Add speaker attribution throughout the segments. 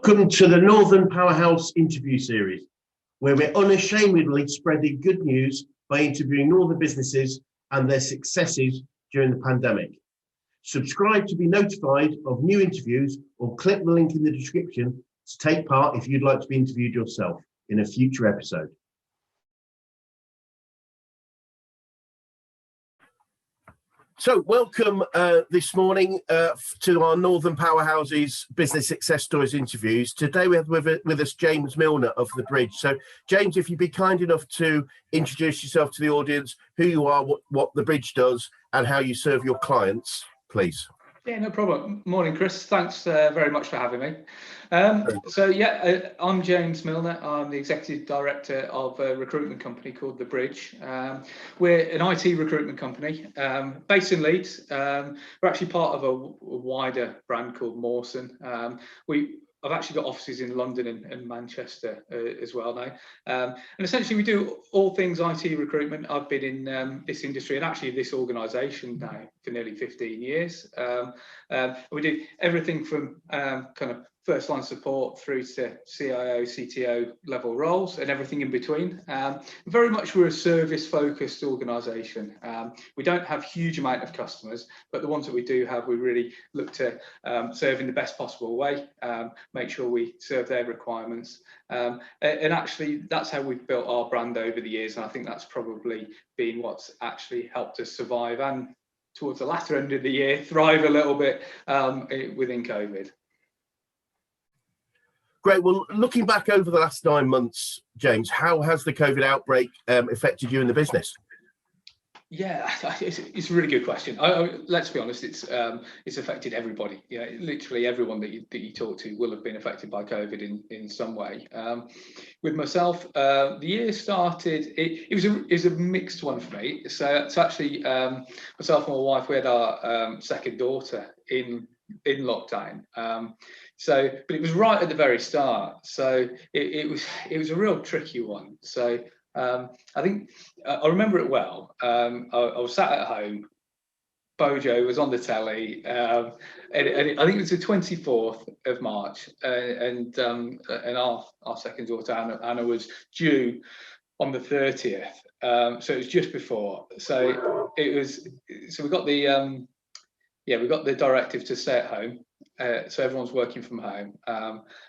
Speaker 1: Welcome to the Northern Powerhouse interview series, where we're unashamedly spreading good news by interviewing Northern businesses and their successes during the pandemic. Subscribe to be notified of new interviews or click the link in the description to take part if you'd like to be interviewed yourself in a future episode. So welcome this morning to our Northern Powerhouses Business Success Stories interviews. Today we have with us James Milner of The Bridge. So James, if you'd be kind enough to introduce yourself to the audience, who you are, what The Bridge does and how you serve your clients, please.
Speaker 2: Yeah, no problem. Morning, Chris. Thanks very much for having me. I'm James Milner. I'm the Executive Director of a recruitment company called The Bridge. We're an IT recruitment company based in Leeds. We're actually part of a wider brand called Mawson. I've actually got offices in London and Manchester as well now. And essentially we do all things IT recruitment. I've been in this industry and actually this organisation now for nearly 15 years. We do everything from kind of first line support through to CIO, CTO level roles and everything in between. Very much we're a service focused organisation. We don't have huge amount of customers, but the ones that we do have, we really look to serve in the best possible way, make sure we serve their requirements. And actually that's how we've built our brand over the years. And I think that's probably been what's actually helped us survive and towards the latter end of the year, thrive a little bit within COVID.
Speaker 1: Great. Well, looking back over the last 9 months, James, how has the COVID outbreak affected you in the business?
Speaker 2: Yeah, it's a really good question. Let's be honest, it's affected everybody. Yeah, literally everyone that you talk to will have been affected by COVID in some way. With myself, the year started. It was a mixed one for me. So it's actually myself and my wife. We had our second daughter in lockdown. But it was right at the very start. So it was a real tricky one. So. I think I remember it well. I was sat at home. Bojo was on the telly, and I think it was the 24th of March, and our second daughter Anna was due on the 30th. So it was just before. So it was. So we got the directive to stay at home. So everyone's working from home.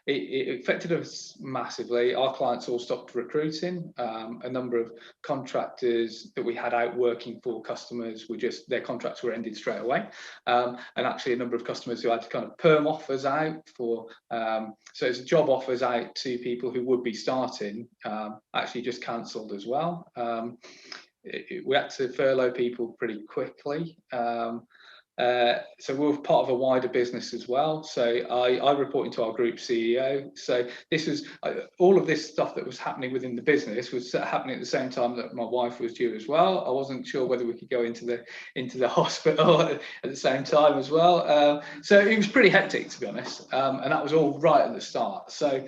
Speaker 2: It affected us massively. Our clients all stopped recruiting. A number of contractors that we had out working for customers their contracts were ended straight away. And actually a number of customers who had kind of perm offers out for, so it's job offers out to people who would be starting, actually just cancelled as well. We had to furlough people pretty quickly. So we're part of a wider business as well. So I report into our group CEO. So this was all of this stuff that was happening within the business was happening at the same time that my wife was due as well. I wasn't sure whether we could go into the hospital at the same time as well. So it was pretty hectic, to be honest. And that was all right at the start. So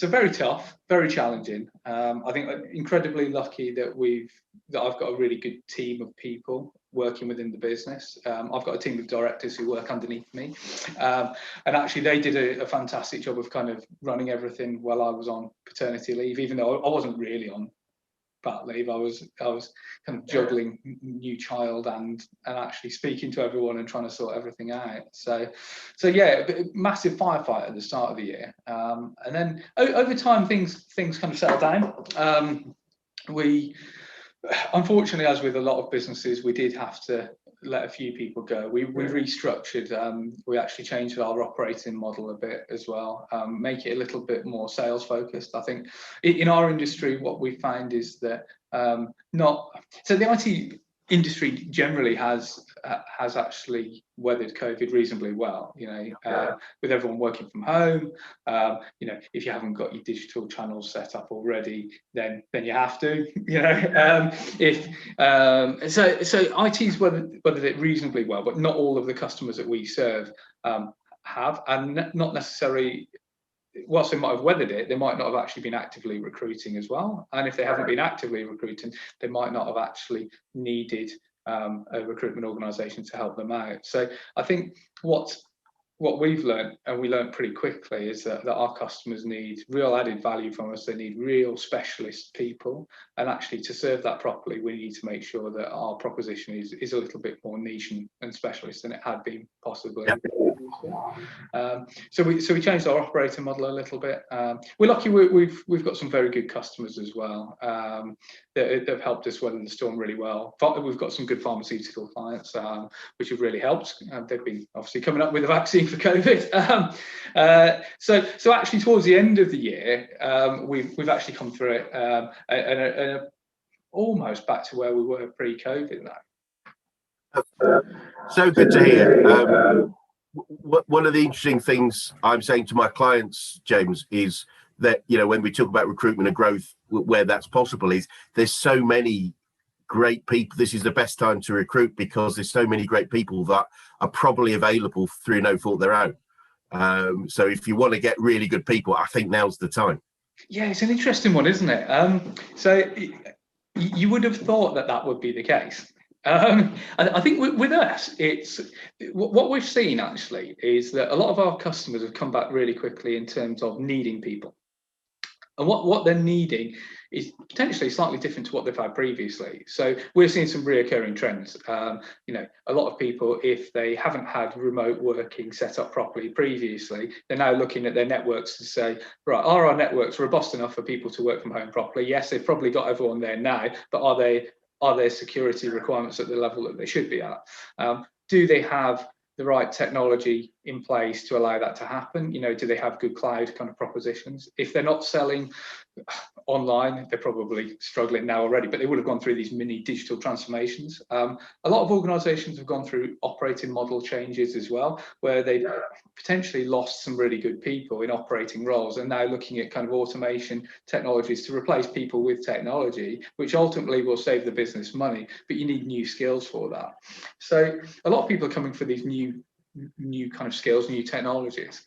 Speaker 2: very tough, very challenging. I think incredibly lucky that I've got a really good team of people working within the business. I've got a team of directors who work underneath me, and actually they did a fantastic job of kind of running everything while I was on paternity leave, even though I wasn't really on pat leave. I was kind of juggling new child and actually speaking to everyone and trying to sort everything out. So yeah, massive firefight at the start of the year, and then over time things kind of settled down. Unfortunately, as with a lot of businesses, we did have to let a few people go. We restructured. We actually changed our operating model a bit as well, make it a little bit more sales focused. I think in our industry, what we find is that the IT industry generally has actually weathered COVID reasonably well. With everyone working from home, if you haven't got your digital channels set up already, then you have to. So IT's weathered it reasonably well, but not all of the customers that we serve have, and not necessarily. Whilst they might have weathered it, they might not have actually been actively recruiting as well. And if they haven't been actively recruiting, they might not have actually needed a recruitment organisation to help them out. So I think what what we've learned, and we learned pretty quickly, is that our customers need real added value from us. They need real specialist people, and actually to serve that properly, we need to make sure that our proposition is a little bit more niche and specialist than it had been possibly.
Speaker 1: Yeah.
Speaker 2: So we changed our operating model a little bit. We're lucky we've got some very good customers as well that have helped us weather the storm really well. We've got some good pharmaceutical clients which have really helped. They've been obviously coming up with a vaccine for COVID. So actually towards the end of the year, we've actually come through it and almost back to where we were pre-COVID now.
Speaker 1: So good to hear. One of the interesting things I'm saying to my clients, James, is that, you know, when we talk about recruitment and growth, where that's possible, is there's so many great people. This is the best time to recruit because there's so many great people that are probably available through no fault of their own. So if you want to get really good people, I think now's the time. Yeah,
Speaker 2: it's an interesting one, isn't it? So you would have thought that would be the case. I think with us, it's what we've seen actually is that a lot of our customers have come back really quickly in terms of needing people, and what they're needing is potentially slightly different to what they've had previously. So we're seeing some reoccurring trends. You know, a lot of people, if they haven't had remote working set up properly previously, they're now looking at their networks to say, right, are our networks robust enough for people to work from home properly? Yes, they've probably got everyone there now, but are there security requirements at the level that they should be at? Do they have the right technology in place to allow that to happen? You know, do they have good cloud kind of propositions? If they're not selling online, they're probably struggling now already, but they would have gone through these mini digital transformations. A lot of organizations have gone through operating model changes as well, where they potentially lost some really good people in operating roles and now looking at kind of automation technologies to replace people with technology, which ultimately will save the business money, but you need new skills for that. So a lot of people are coming for these new kind of skills, new technologies.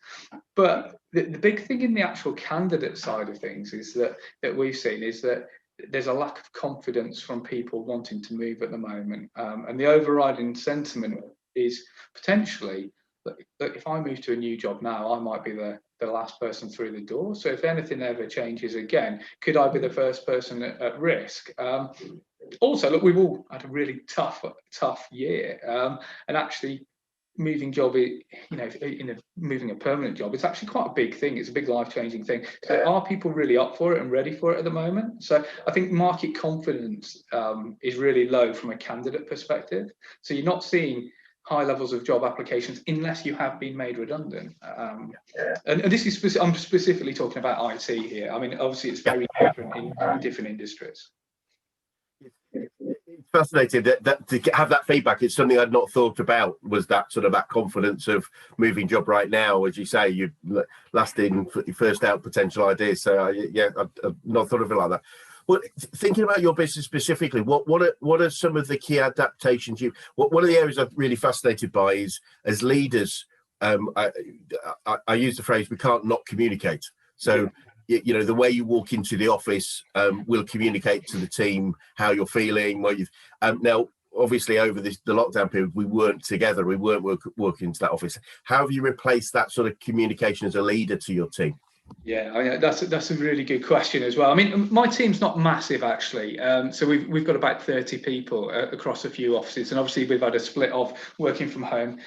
Speaker 2: But the big thing in the actual candidate side of things is that we've seen is that there's a lack of confidence from people wanting to move at the moment. And the overriding sentiment is potentially that if I move to a new job now, I might be the last person through the door. So if anything ever changes again, could I be the first person at risk? Also, look, we've all had a really tough year, and actually moving job, you know, moving a permanent job, it's actually quite a big thing. It's a big life-changing thing. So are people really up for it and ready for it at the moment? So I think market confidence is really low from a candidate perspective. So you're not seeing high levels of job applications unless you have been made redundant. And this is I'm specifically talking about IT here. I mean, obviously it's very different in different industries.
Speaker 1: It's fascinating that to have that feedback. It's something I'd not thought about, was that sort of that confidence of moving job right now. As you say, you last in, first out potential ideas. So I've not thought of it like that. Well, thinking about your business specifically, what are some of the key adaptations one of the areas I'm really fascinated by is, as leaders, I use the phrase, we can't not communicate. So you know, the way you walk into the office will communicate to the team how you're feeling. Now, obviously, over the lockdown period, we weren't together. We weren't working into that office. How have you replaced that sort of communication as a leader to your team?
Speaker 2: Yeah, I mean, that's a really good question as well. I mean, my team's not massive actually, so we've got about 30 people across a few offices, and obviously we've had a split of working from home.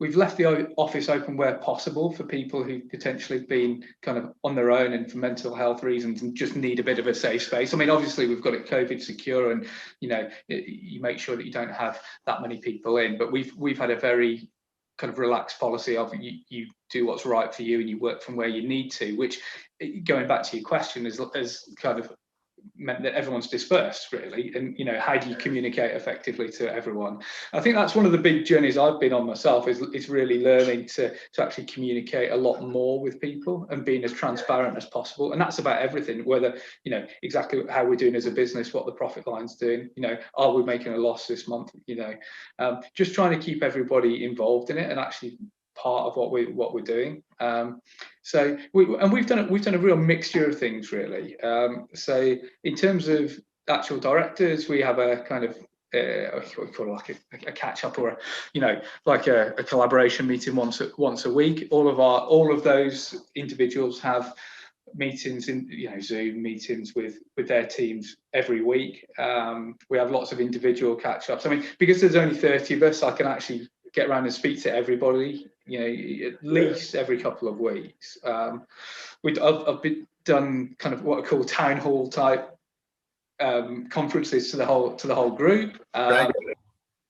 Speaker 2: We've left the office open where possible for people who potentially been kind of on their own and for mental health reasons and just need a bit of a safe space. I mean, obviously we've got it COVID secure, and you know, you make sure that you don't have that many people in. But we've had a very kind of relaxed policy of you do what's right for you and you work from where you need to. Which, going back to your question, is kind of meant that everyone's dispersed really, and you know, how do you communicate effectively to everyone? I think that's one of the big journeys I've been on myself, is really learning to actually communicate a lot more with people and being as transparent as possible. And that's about everything, whether, you know, exactly how we're doing as a business, what the profit line's doing, you know, are we making a loss this month, you know, just trying to keep everybody involved in it and actually part of what we're doing. So we've done a real mixture of things really. So in terms of actual directors, we have a kind of what we call like a catch up, or like a collaboration meeting once a week. All of those individuals have meetings in Zoom meetings with their teams every week. We have lots of individual catch-ups. I mean, because there's only 30 of us, I can actually get around and speak to everybody, at least every couple of weeks. I've been done kind of what I call town hall type conferences to the whole group.
Speaker 1: Right.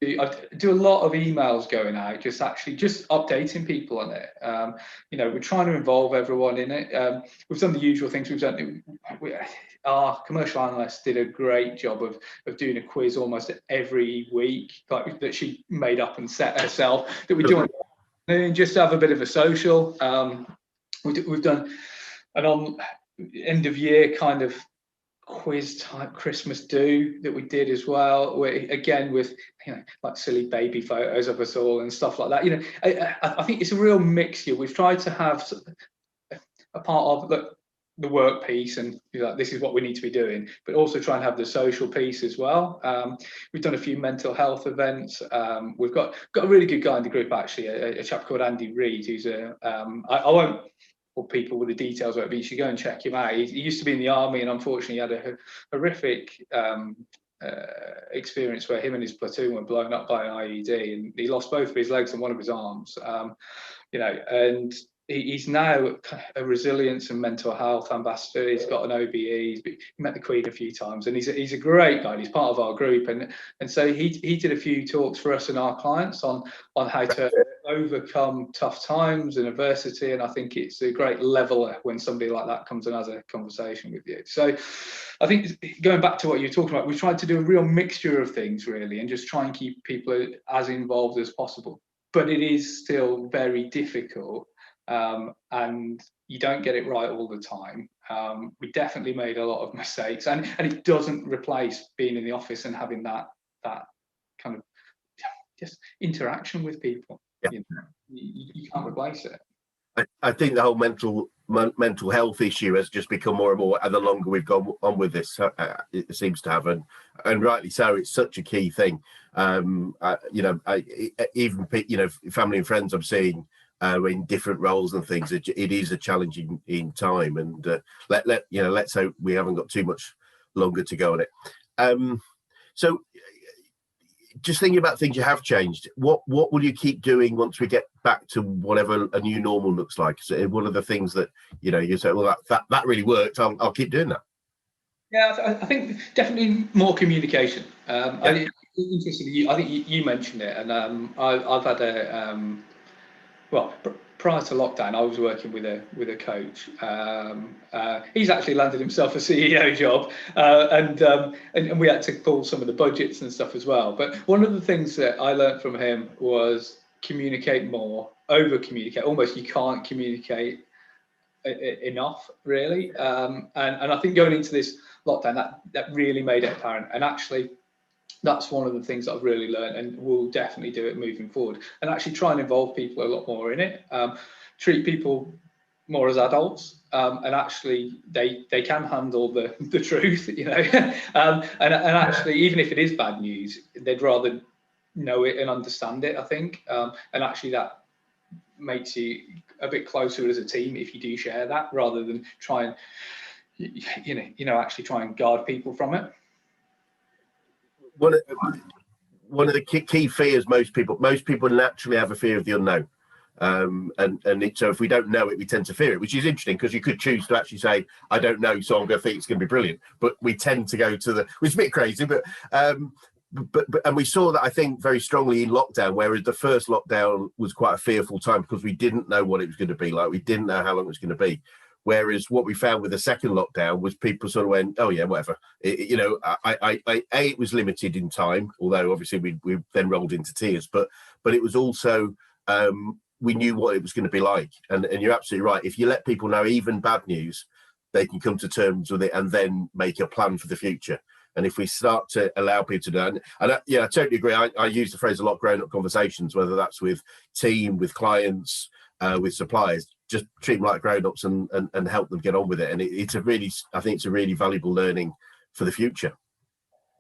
Speaker 2: I do a lot of emails going out, just updating people on it. We're trying to involve everyone in it. We've done the usual things. Our commercial analyst did a great job of doing a quiz almost every week, like that she made up and set herself, that we do, and just have a bit of a social. We've done an end of year kind of quiz type Christmas do that we did as well, where again with like silly baby photos of us all and stuff like that. I think it's a real mixture. We've tried to have a part of the work piece, and this is what we need to be doing, but also try and have the social piece as well. We've done a few mental health events. We've got a really good guy in the group, actually, a chap called Andy Reid, who's I won't people with the details of it, but you should go and check him out. He used to be in the army, and unfortunately had a horrific experience where him and his platoon were blown up by an IED, and he lost both of his legs and one of his arms. And he's now a resilience and mental health ambassador. He's got an OBE. He met the Queen a few times, and he's a great guy. He's part of our group, and so he did a few talks for us and our clients on how to overcome tough times and adversity. And I think it's a great leveler when somebody like that comes and has a conversation with you. So I think, going back to what you're talking about, we've tried to do a real mixture of things, really, and just try and keep people as involved as possible. But it is still very difficult. And you don't get it right all the time. We definitely made a lot of mistakes, and it doesn't replace being in the office and having that kind of just interaction with people.
Speaker 1: Yeah.
Speaker 2: You can't replace it.
Speaker 1: I think the whole mental health issue has just become more and more, and the longer we've gone on with this, it seems to have, and rightly so. It's such a key thing. Even family and friends I'm seeing in different roles and things, it is a challenging in time, and let's hope we haven't got too much longer to go on it. So just thinking about things you have changed, what will you keep doing once we get back to whatever a new normal looks like? So one of the things that you say, well, that really worked, I'll keep doing that.
Speaker 2: Yeah, I think definitely more communication. Interestingly, I think you mentioned it, and I've had prior to lockdown, I was working with a coach. He's actually landed himself a CEO job, and we had to pull some of the budgets and stuff as well. But one of the things that I learned from him was communicate more, over communicate. Almost you can't communicate enough, really. And I think going into this lockdown, that really made it apparent. And actually, that's one of the things that I've really learned, and we'll definitely do it moving forward, and actually try and involve people a lot more in it. Treat people more as adults, and actually they can handle the truth, and actually, even if it is bad news, they'd rather know it and understand it, I think. And actually that makes you a bit closer as a team if you do share that, rather than try and actually try and guard people from it.
Speaker 1: One of the key fears most people naturally have a fear of the unknown, so if we don't know it, we tend to fear it, which is interesting, because you could choose to actually say, I don't know, so I'm going to think it's going to be brilliant, but we tend to go to which is a bit crazy, but and we saw that, I think, very strongly in lockdown, whereas the first lockdown was quite a fearful time because we didn't know what it was going to be like, we didn't know how long it was going to be. Whereas what we found with the second lockdown was people sort of went, oh yeah, whatever. It was limited in time, although obviously we then rolled into tears. But it was also, we knew what it was going to be like. And you're absolutely right. If you let people know even bad news, they can come to terms with it and then make a plan for the future. And if we start to allow people to do that, and I totally agree. I use the phrase a lot, grown-up conversations, whether that's with team, with clients, with suppliers. Just treat them like grown-ups and help them get on with it. And I think it's a really valuable learning for the future.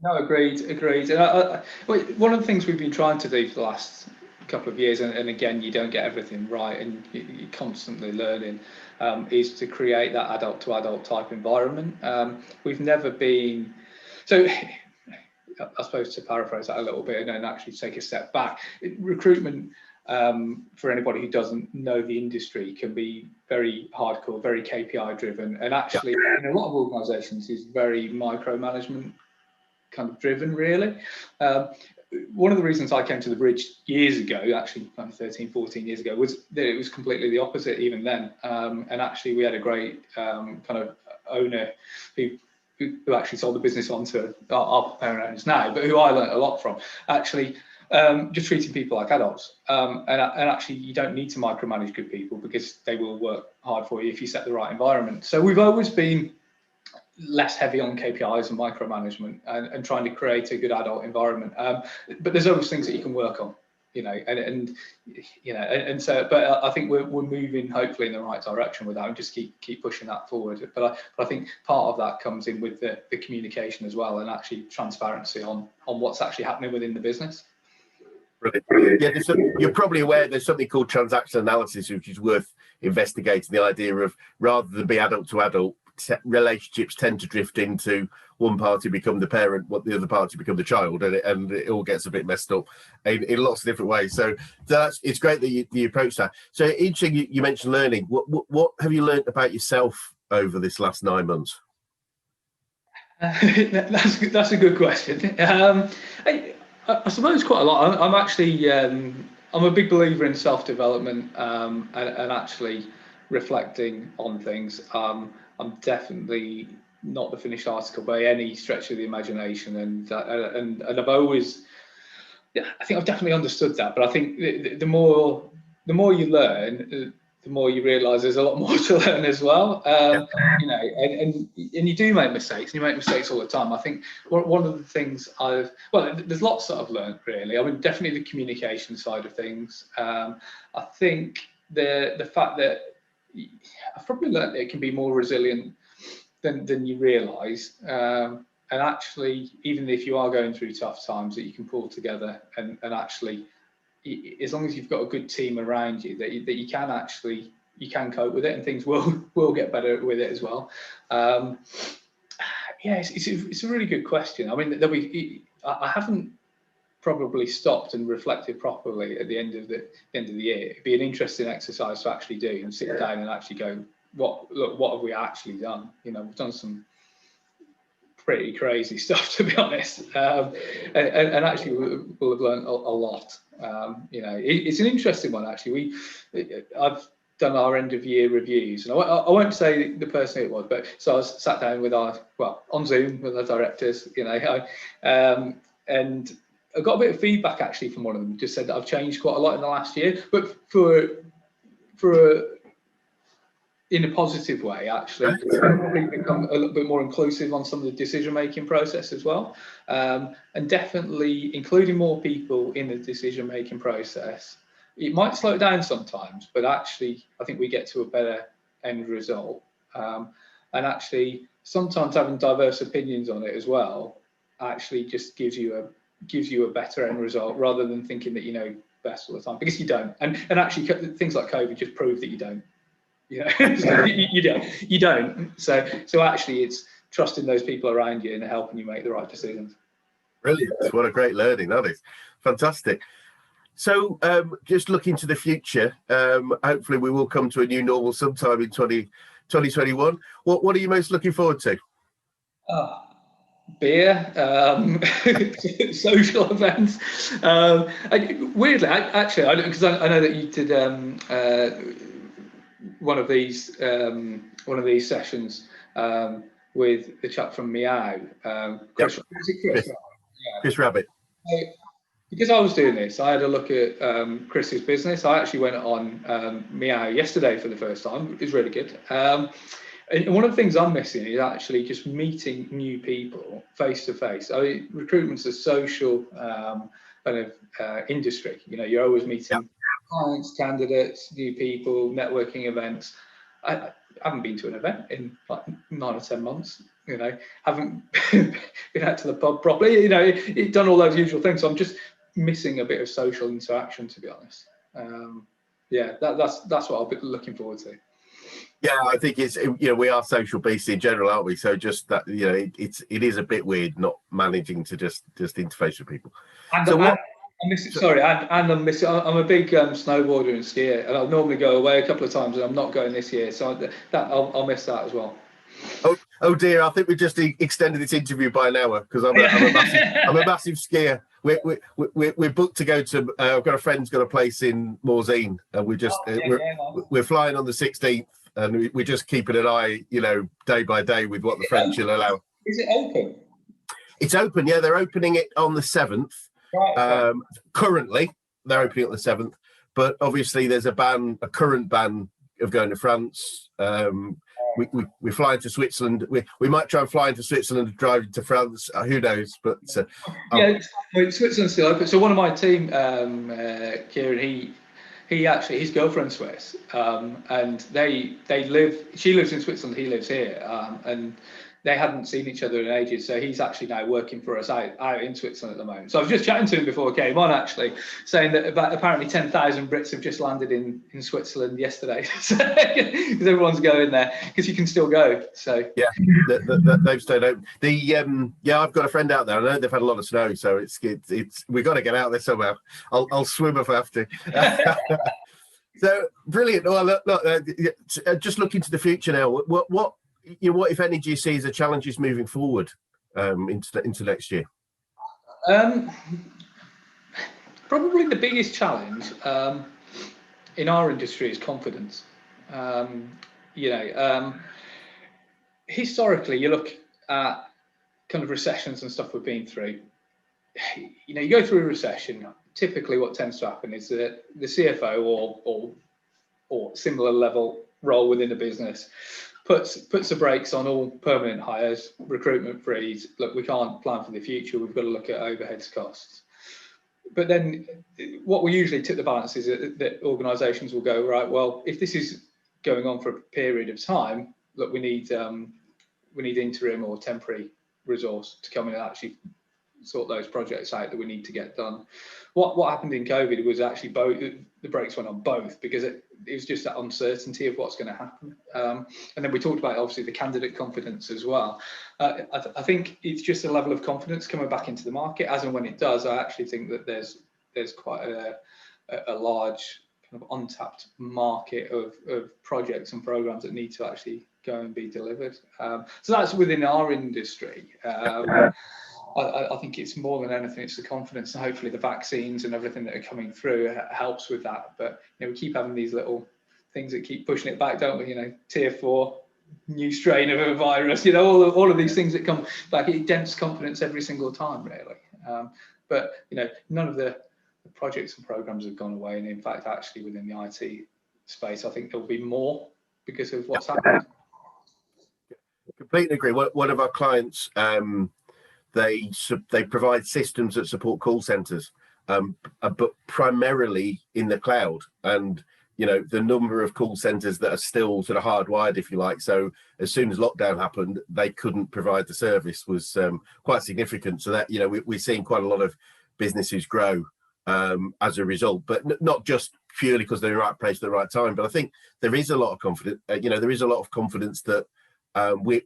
Speaker 2: No, agreed. And well, one of the things we've been trying to do for the last couple of years, and again, you don't get everything right, and you're constantly learning, is to create that adult to adult type environment. We've never been so. I suppose to paraphrase that a little bit and actually take a step back, recruitment, for anybody who doesn't know the industry, can be very hardcore, very KPI driven, and actually in a lot of organisations is very micromanagement kind of driven, really. One of the reasons I came to the Bridge years ago, actually 13, 14 years ago, was that it was completely the opposite even then. And actually we had a great kind of owner who actually sold the business on to our parent owners now, but who I learned a lot from, actually. Just treating people like adults, and actually you don't need to micromanage good people, because they will work hard for you if you set the right environment. So we've always been less heavy on KPIs and micromanagement, and trying to create a good adult environment. But there's always things that you can work on, and so, but I think we're moving hopefully in the right direction with that, and just keep pushing that forward. But I think part of that comes in with the communication as well, and actually transparency on what's actually happening within the business.
Speaker 3: Brilliant. Yeah, you're probably aware there's something called transaction analysis, which is worth investigating. The idea of, rather than be adult to adult, relationships tend to drift into one party become the parent, what the other party become the child, and it all gets a bit messed up in lots of different ways. So it's great that you approach that. So interesting, you mentioned learning. What have you learned about yourself over this last 9 months?
Speaker 2: That's a good question. I suppose quite a lot. I'm actually I'm a big believer in self-development, and actually reflecting on things. I'm definitely not the finished article by any stretch of the imagination, and I've always, I think I've definitely understood that. But I think the more you learn, the more you realise there's a lot more to learn as well. And you do make mistakes, and you make mistakes all the time. I think one of the things there's lots that I've learned, really. I mean, definitely the communication side of things. I think the fact that I've probably learned that it can be more resilient than you realise, and actually, even if you are going through tough times, that you can pull together and actually, as long as you've got a good team around you, that you can cope with it, and things will get better with it as well. It's a really good question. I mean, I haven't probably stopped and reflected properly at the end of the year. It'd be an interesting exercise to actually do, and sit down and actually go, what have we actually done? We've done some pretty crazy stuff, to be honest, and actually we'll have learned a lot. It's an interesting one, actually. I've done our end of year reviews, and I won't say the person it was, but so I was sat down with on Zoom with our directors, and I got a bit of feedback actually from one of them. Just said that I've changed quite a lot in the last year, but in a positive way, actually. Probably become a little bit more inclusive on some of the decision-making process as well, and definitely including more people in the decision-making process. It might slow it down sometimes, but actually, I think we get to a better end result. And actually, sometimes having diverse opinions on it as well actually just gives you a better end result, rather than thinking that you know best all the time, because you don't. And actually, things like COVID just prove that you don't. You don't. So actually, it's trusting those people around you and helping you make the right decisions.
Speaker 3: Brilliant! What a great learning that is. Fantastic. So, just looking to the future, hopefully we will come to a new normal sometime in 2021. What are you most looking forward to?
Speaker 2: Beer, social events. Weirdly, actually, because I know that you did one of these sessions with the chap from Meow, Chris.
Speaker 3: Chris Rabbit.
Speaker 2: Because I was doing this, I had a look at Chris's business. I actually went on Meow yesterday for the first time. It was really good. And one of the things I'm missing is actually just meeting new people face to face. I mean, recruitment's a social kind of industry. You're always meeting clients, candidates, new people, networking events. I haven't been to an event in like 9 or 10 months. Haven't been out to the pub properly. Done all those usual things. So I'm just missing a bit of social interaction, to be honest. That's what I'll be looking forward to.
Speaker 3: Yeah, I think it's, we are social beasts in general, aren't we? So just that, it is a bit weird not managing to just interface with people.
Speaker 2: And I miss it. Sorry, and I miss it. I'm a big snowboarder and skier, and I'll normally go away a couple of times, and I'm not going this year, so I'll miss that as well.
Speaker 3: Oh dear! I think we just extended this interview by an hour because I'm a massive skier. We're booked to go to. I've got a friend's got a place in Morzine, and we're flying on the 16th, and we're just keeping an eye, day by day with what the French will allow.
Speaker 2: Is it open?
Speaker 3: It's open. Yeah, they're opening it on the 7th. Right. Currently, they're opening it on the 7th, but obviously there's a current ban of going to France. We're flying to Switzerland. We might try and fly into Switzerland and drive to France. Who knows? But
Speaker 2: Switzerland's still open. So one of my team, Kieran, he actually, his girlfriend's Swiss, and she lives in Switzerland, he lives here, and they hadn't seen each other in ages, so he's actually now working for us out in Switzerland at the moment. So I was just chatting to him before I came on, actually, saying that apparently 10,000 Brits have just landed in Switzerland yesterday, because everyone's going there, because you can still go. So
Speaker 3: yeah, they've stayed open. I've got a friend out there. I know they've had a lot of snow, so it's we've got to get out there somehow. I'll swim if I have to. So brilliant. Well, look, just looking to the future now. What if any, do you see as the challenges moving forward into next year?
Speaker 2: Probably the biggest challenge in our industry is confidence. Historically, you look at kind of recessions and stuff we've been through. You go through a recession. Typically, what tends to happen is that the CFO or similar level role within the business puts the brakes on all permanent hires, recruitment freeze. Look, we can't plan for the future. We've got to look at overheads costs. But then what we usually tip the balance is that organisations will go, right, well, if this is going on for a period of time, look, we need interim or temporary resource to come in and actually sort those projects out that we need to get done. What happened in COVID was actually both, the brakes went on both, because it was just that uncertainty of what's going to happen. And then we talked about obviously the candidate confidence as well. I think it's just a level of confidence coming back into the market. As and when it does, I actually think that there's quite a large kind of untapped market of projects and programs that need to actually go and be delivered. So that's within our industry. I think it's more than anything, it's the confidence, and hopefully the vaccines and everything that are coming through helps with that. But we keep having these little things that keep pushing it back, don't we? Tier 4, new strain of a virus, all of these things that come back. It dents confidence every single time, really. But none of the projects and programs have gone away, and in fact, actually within the IT space, I think there'll be more because of what's happened.
Speaker 3: Completely agree. One of our clients, they provide systems that support call centers, but primarily in the cloud. And the number of call centers that are still sort of hardwired, if you like. So as soon as lockdown happened, they couldn't provide the service, was quite significant. So that we're seeing quite a lot of businesses grow as a result, but not just purely because they're in the right place at the right time. But I think there is a lot of confidence. There is a lot of confidence that. We're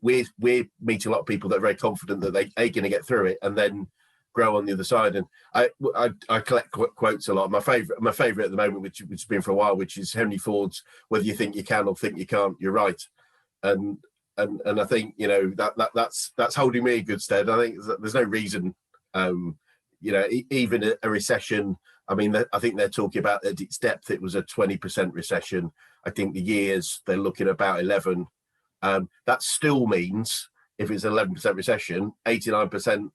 Speaker 3: meeting a lot of people that are very confident that they are going to get through it and then grow on the other side. And I collect quotes a lot. My favorite at the moment, which has been for a while, which is Henry Ford's "Whether you think you can or think you can't, you're right." And I think that's holding me in good stead. I think there's no reason, even a recession. I mean, I think they're talking about at its depth it was a 20% recession. I think the years they're looking at about 11. That still means if it's an 11% recession, 89%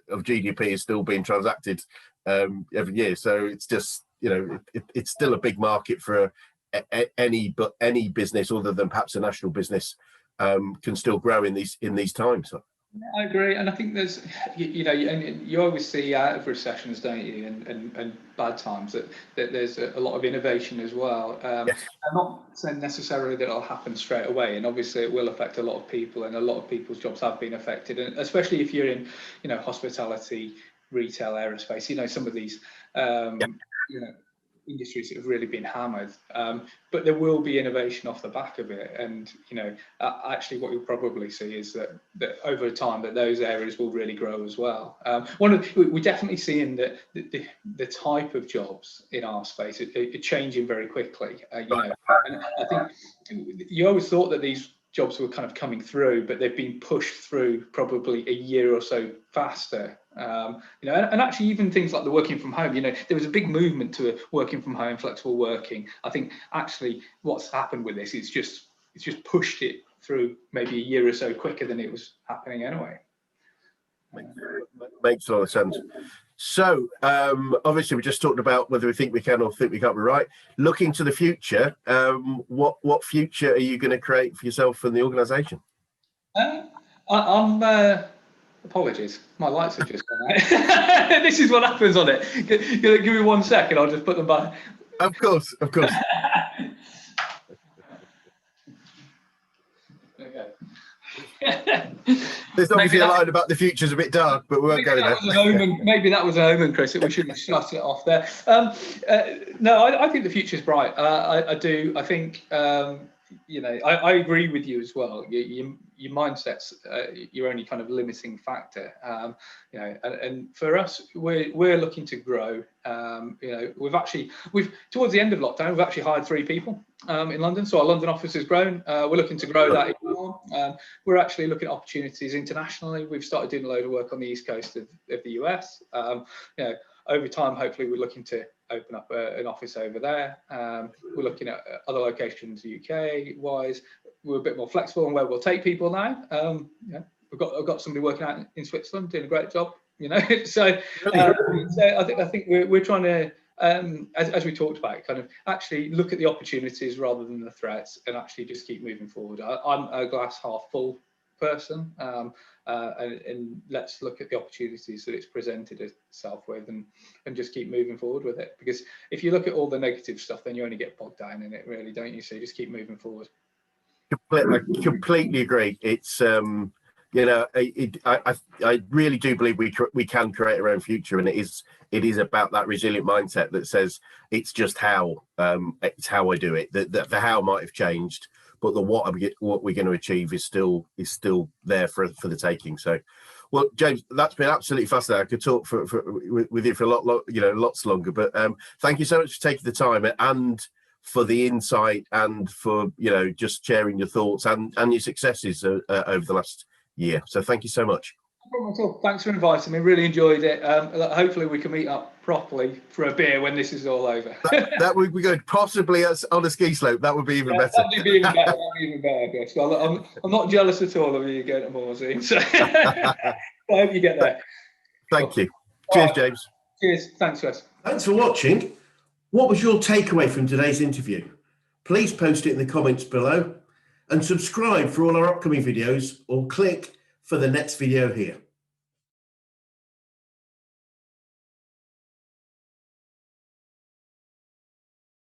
Speaker 3: of GDP is still being transacted every year. So it's just, it's still a big market for any business other than perhaps a national business can still grow in these times.
Speaker 2: I agree, and I think there's, you know, and you always see out of recessions, don't you, and bad times that there's a lot of innovation as well.
Speaker 3: Yes.
Speaker 2: I'm not saying necessarily that it'll happen straight away, and obviously it will affect a lot of people, and a lot of people's jobs have been affected, and especially if you're in, you know, hospitality, retail, aerospace, you know, some of these, you know, industries that have really been hammered, but there will be innovation off the back of it, and you know, actually what you'll probably see is that over time that those areas will really grow as well. We're definitely seeing that the type of jobs in our space are changing very quickly, you know, and I think you always thought that these jobs were kind of coming through, but they've been pushed through probably a year or so faster. You know, and actually even things like the working from home, you know, there was a big movement to working from home, flexible working. I think actually what's happened with this is it's just pushed it through maybe a year or so quicker than it was happening anyway.
Speaker 3: Makes a lot of sense. So obviously we just talked about whether we think we can or think we can't be right. Looking to the future, what future are you going to create for yourself and the organisation?
Speaker 2: Apologies, my lights have just gone out. This is what happens on it. Give me 1 second, I'll just put them back.
Speaker 3: Of course.
Speaker 2: Okay.
Speaker 3: There's obviously a line about the future's a bit dark, but we won't go there.
Speaker 2: Maybe that was an omen, Chris, that we shouldn't shut it off there. No, I think the future's bright. I do. I think, you know, I agree with you as well. Your mindset's your only kind of limiting factor. You know, and for us, we're looking to grow. You know, we've towards the end of lockdown, we've actually hired 3 people in London. So our London office has grown. We're looking to grow that even more. We're actually looking at opportunities internationally. We've started doing a load of work on the East Coast of the US. You know, over time, hopefully, we're looking to open up an office over there. We're looking at other locations UK wise. We're a bit more flexible on where we'll take people now. Yeah, I've got somebody working out in Switzerland doing a great job. You know, so I think we're trying to, as we talked about, kind of actually look at the opportunities rather than the threats, and actually just keep moving forward. I'm a glass half full person, and let's look at the opportunities that it's presented itself with, and just keep moving forward with it. Because if you look at all the negative stuff, then you only get bogged down in it, really, don't you? So you just keep moving forward.
Speaker 3: I completely agree. It's you know, I really do believe we can create our own future, and it is about that resilient mindset that says it's just how I do it. The how might have changed, but the what we're going to achieve is still there for the taking. So, well, James, that's been absolutely fascinating. I could talk with you for lots longer, but thank you so much for taking the time and for the insight, and for, you know, just sharing your thoughts and your successes over the last year. So thank you so much.
Speaker 2: No problem at all. Thanks for inviting me. Really enjoyed it. Hopefully we can meet up properly for a beer when this is all over.
Speaker 3: that would be good. Possibly on a ski slope. That would be even better.
Speaker 2: That'd be even better. That'd be even better, Chris. Well, I'm not jealous at all of you going to Morsey. So I hope you get there.
Speaker 3: Thank you. Cheers, James.
Speaker 2: Cheers. Thanks, Chris.
Speaker 1: Thanks for watching. What was your takeaway from today's interview? Please post it in the comments below, and subscribe for all our upcoming videos, or click for the next video here.